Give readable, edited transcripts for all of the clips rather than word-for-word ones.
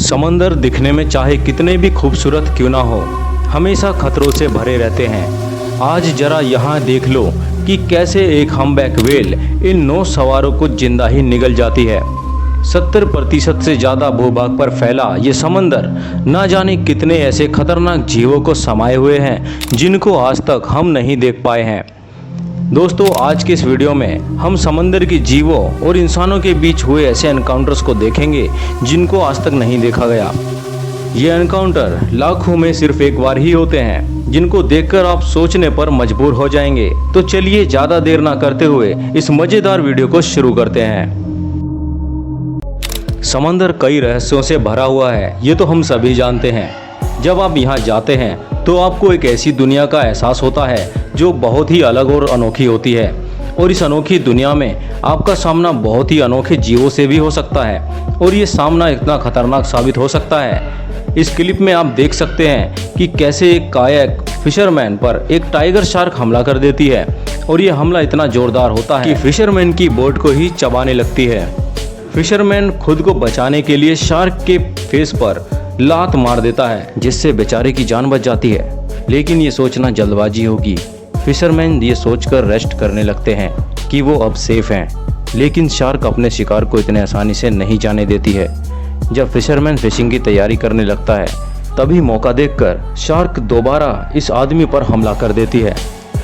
समंदर दिखने में चाहे कितने भी खूबसूरत क्यों ना हो, हमेशा खतरों से भरे रहते हैं। आज जरा यहाँ देख लो कि कैसे एक हम्बैक व्हेल इन 9 सवारों को जिंदा ही निगल जाती है। 70% से ज़्यादा भूभाग पर फैला ये समंदर ना जाने कितने ऐसे खतरनाक जीवों को समाये हुए हैं जिनको आज तक हम नहीं देख पाए हैं। दोस्तों, आज के इस वीडियो में हम समंदर के जीवों और इंसानों के बीच हुए ऐसे एनकाउंटर्स को देखेंगे जिनको आज तक नहीं देखा गया। ये एनकाउंटर लाखों में सिर्फ एक बार ही होते हैं, जिनको देखकर आप सोचने पर मजबूर हो जाएंगे। तो चलिए ज़्यादा देर ना करते हुए इस मज़ेदार वीडियो को शुरू करते हैं। समंदर कई रहस्यों से भरा हुआ है, ये तो हम सभी जानते हैं। जब आप यहाँ जाते हैं तो आपको एक ऐसी दुनिया का एहसास होता है जो बहुत ही अलग और अनोखी होती है, और इस अनोखी दुनिया में आपका सामना बहुत ही अनोखे जीवों से भी हो सकता है, और ये सामना इतना खतरनाक साबित हो सकता है। इस क्लिप में आप देख सकते हैं कि कैसे एक कायक फिशरमैन पर एक टाइगर शार्क हमला कर देती है, और ये हमला इतना जोरदार होता है कि फिशरमैन की बोट को ही चबाने लगती है। फिशरमैन खुद को बचाने के लिए शार्क के फेस पर लात मार देता है, जिससे बेचारे की जान बच जाती है। लेकिन ये सोचना जल्दबाजी होगी। फिशरमैन ये सोचकर रेस्ट करने लगते हैं कि वो अब सेफ हैं, लेकिन शार्क अपने शिकार को इतने आसानी से नहीं जाने देती है। जब फिशरमैन फिशिंग की तैयारी करने लगता है, तभी मौका देखकर शार्क दोबारा इस आदमी पर हमला कर देती है।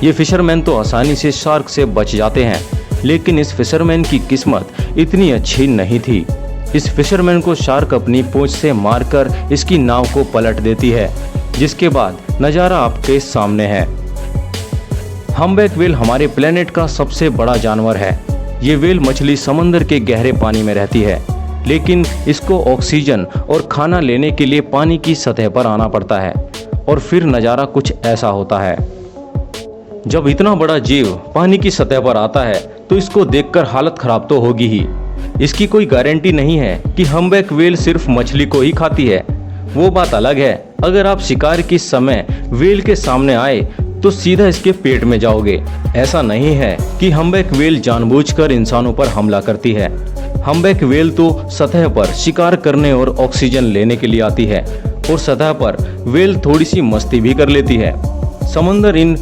ये फिशरमैन तो आसानी से शार्क से बच जाते हैं, लेकिन इस फिशरमैन की किस्मत इतनी अच्छी नहीं थी। इस फिशरमैन को शार्क अपनी पूंछ से मारकर इसकी नाव को पलट देती है, जिसके बाद नज़ारा आपके सामने है। हम्बैक व्हेल हमारे प्लेनेट का सबसे बड़ा जानवर है। ये व्हेल मछली समंदर के गहरे पानी में रहती है, लेकिन इसको ऑक्सीजन और खाना लेने के लिए पानी की सतह पर आना पड़ता है, और फिर नज़ारा कुछ ऐसा होता है। जब इतना बड़ा जीव पानी की सतह पर आता है तो इसको देखकर हालत खराब तो होगी ही। इसकी कोई गारंटी नहीं है कि हम्बैक व्हेल सिर्फ मछली को ही खाती है। वो बात अलग है, अगर आप शिकार के समय व्हेल के सामने आए तो सीधा इसके पेट में जाओगे। ऐसा नहीं है कि हम्बैक व्हेल जानबूझकर इंसानों पर हमला करती है। हम्बैक व्हेल तो सतह पर शिकार करने और ऑक्सीजन लेने के लिए आती है, और सतह पर व्हेल थोड़ी सी मस्ती भी कर लेती है। समंदर इन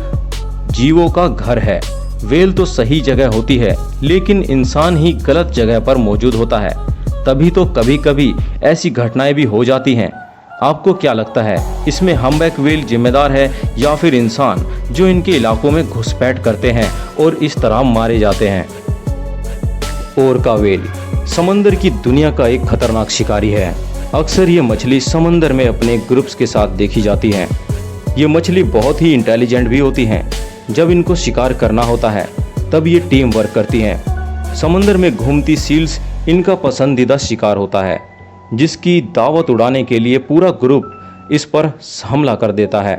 जीवों का घर है। व्हेल तो सही जगह होती है, लेकिन इंसान ही गलत जगह पर मौजूद होता है। तभी तो कभी कभी ऐसी घटनाएं भी हो जाती हैं। आपको क्या लगता है, इसमें हम्बैक व्हेल जिम्मेदार है या फिर इंसान जो इनके इलाकों में घुसपैठ करते हैं और इस तरह मारे जाते हैं? ओरका व्हेल समंदर की दुनिया का एक खतरनाक शिकारी है। अक्सर ये मछली समंदर में अपने ग्रुप्स के साथ देखी जाती है। ये मछली बहुत ही इंटेलिजेंट भी होती हैं। जब इनको शिकार करना होता है तब ये टीम वर्क करती हैं। समंदर में घूमती सील्स इनका पसंदीदा शिकार होता है, जिसकी दावत उड़ाने के लिए पूरा ग्रुप इस पर हमला कर देता है।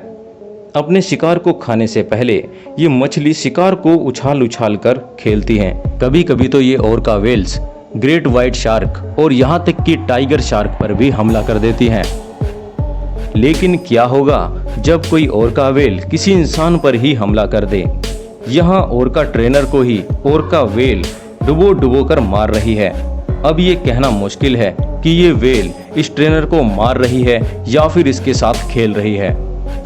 अपने शिकार को खाने से पहले ये मछली शिकार को उछाल उछाल कर खेलती हैं। कभी कभी तो ये ओरका व्हेल्स ग्रेट व्हाइट शार्क और यहाँ तक कि टाइगर शार्क पर भी हमला कर देती हैं। लेकिन क्या होगा जब कोई ओरका व्हेल किसी इंसान पर ही हमला कर दे? यहाँ ओरका ट्रेनर को ही ओरका व्हेल डुबो डुबो कर मार रही है। अब ये कहना मुश्किल है कि ये व्हेल इस ट्रेनर को मार रही है या फिर इसके साथ खेल रही है।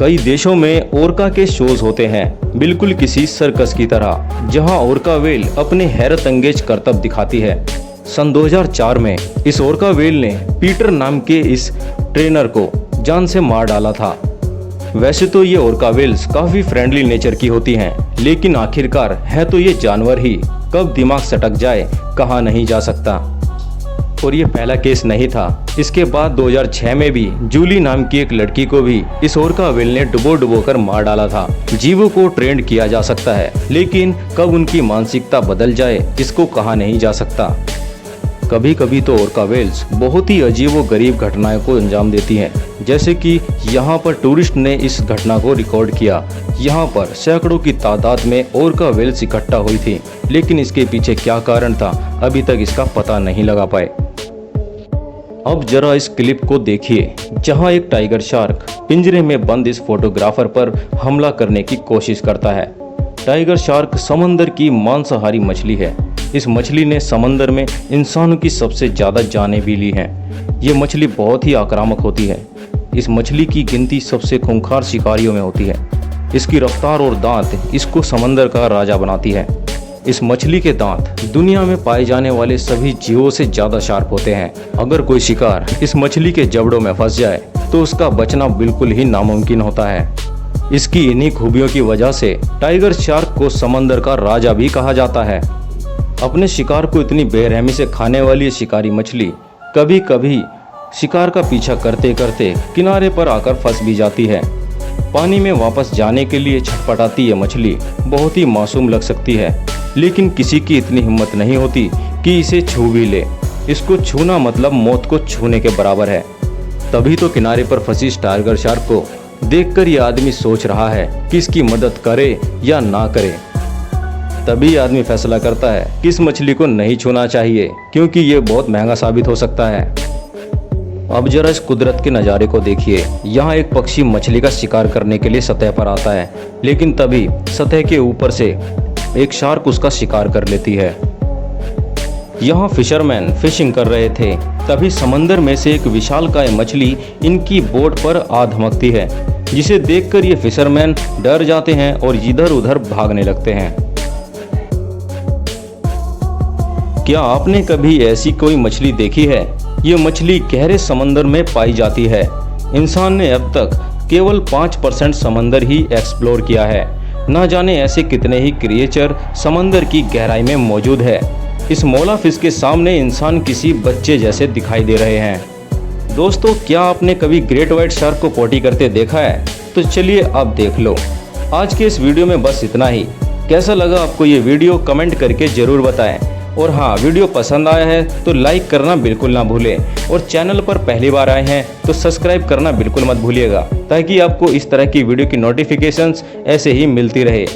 कई देशों में ओरका के शोज होते हैं, बिल्कुल किसी सर्कस की तरह, जहाँ ओरका व्हेल अपने हैरत अंगेज करतब दिखाती है। सन 2004 में इस ओरका व्हेल ने पीटर नाम के इस ट्रेनर को जान से मार डाला था। वैसे तो ये ओरका व्हेल्स काफी फ्रेंडली नेचर की होती हैं, लेकिन आखिरकार है तो ये जानवर ही। कब दिमाग सटक जाए कहा नहीं जा सकता। और ये पहला केस नहीं था। इसके बाद 2006 में भी जूली नाम की एक लड़की को भी इस ओरका व्हेल ने डुबो डुबो कर मार डाला था। जीवों को ट्रेंड किया जा सकता है, लेकिन कब उनकी मानसिकता बदल जाए इसको कहा नहीं जा सकता। कभी कभी तो ओरका व्हेल्स बहुत ही अजीब व गरीब घटनाओं को अंजाम देती हैं, जैसे कि यहाँ पर टूरिस्ट ने इस घटना को रिकॉर्ड किया। यहाँ पर सैकड़ों की तादाद में ओरका व्हेल्स इकट्ठा हुई थी, लेकिन इसके पीछे क्या कारण था अभी तक इसका पता नहीं लगा पाए। अब जरा इस क्लिप को देखिए, जहाँ एक टाइगर शार्क पिंजरे में बंद इस फोटोग्राफर पर हमला करने की कोशिश करता है। टाइगर शार्क समंदर की मांसाहारी मछली है। इस मछली ने समंदर में इंसानों की सबसे ज़्यादा जानें भी ली हैं। ये मछली बहुत ही आक्रामक होती है। इस मछली की गिनती सबसे खूंखार शिकारियों में होती है। इसकी रफ्तार और दांत इसको समंदर का राजा बनाती है। इस मछली के दांत दुनिया में पाए जाने वाले सभी जीवों से ज़्यादा शार्प होते हैं। अगर कोई शिकार इस मछली के जबड़ों में फंस जाए तो उसका बचना बिल्कुल ही नामुमकिन होता है। इसकी इन्हीं खूबियों की वजह से टाइगर शार्क को समंदर का राजा भी कहा जाता है। अपने शिकार को इतनी बेरहमी से खाने वाली ये शिकारी मछली कभी कभी शिकार का पीछा करते करते किनारे पर आकर फंस भी जाती है। पानी में वापस जाने के लिए छटपटाती ये मछली बहुत ही मासूम लग सकती है, लेकिन किसी की इतनी हिम्मत नहीं होती कि इसे छू भी ले। इसको छूना मतलब मौत को छूने के बराबर है। तभी तो किनारे पर फंसी इस टाइगर शार्क को देखकर ये आदमी सोच रहा है कि इसकी मदद करे या ना करे। तभी आदमी फैसला करता है कि इस मछली को नहीं छूना चाहिए, क्योंकि ये बहुत महंगा साबित हो सकता है। अब जरा इस कुदरत के नज़ारे को देखिए। यहाँ एक पक्षी मछली का शिकार करने के लिए सतह पर आता है, लेकिन तभी सतह के ऊपर से एक शार्क उसका शिकार कर लेती है। यहाँ फिशरमैन फिशिंग कर रहे थे, तभी समंदर में से एक विशालकाय मछली इनकी बोट पर आ धमकती है, जिसे देखकर ये फिशरमैन डर जाते हैं और इधर उधर भागने लगते हैं। क्या आपने कभी ऐसी कोई मछली देखी है? ये मछली गहरे समंदर में पाई जाती है। इंसान ने अब तक केवल 5% समंदर ही एक्सप्लोर किया है। ना जाने ऐसे कितने ही क्रिएचर समंदर की गहराई में मौजूद है। इस मौला फिश के सामने इंसान किसी बच्चे जैसे दिखाई दे रहे हैं। दोस्तों, क्या आपने कभी ग्रेट व्हाइट शार्क को पोटी करते देखा है? तो चलिए अब देख लो। आज के इस वीडियो में बस इतना ही। कैसा लगा आपको ये वीडियो कमेंट करके ज़रूर बताएं। और हाँ, वीडियो पसंद आया है तो लाइक करना बिल्कुल ना भूलें, और चैनल पर पहली बार आए हैं तो सब्सक्राइब करना बिल्कुल मत भूलिएगा, ताकि आपको इस तरह की वीडियो की नोटिफिकेशंस ऐसे ही मिलती रहे।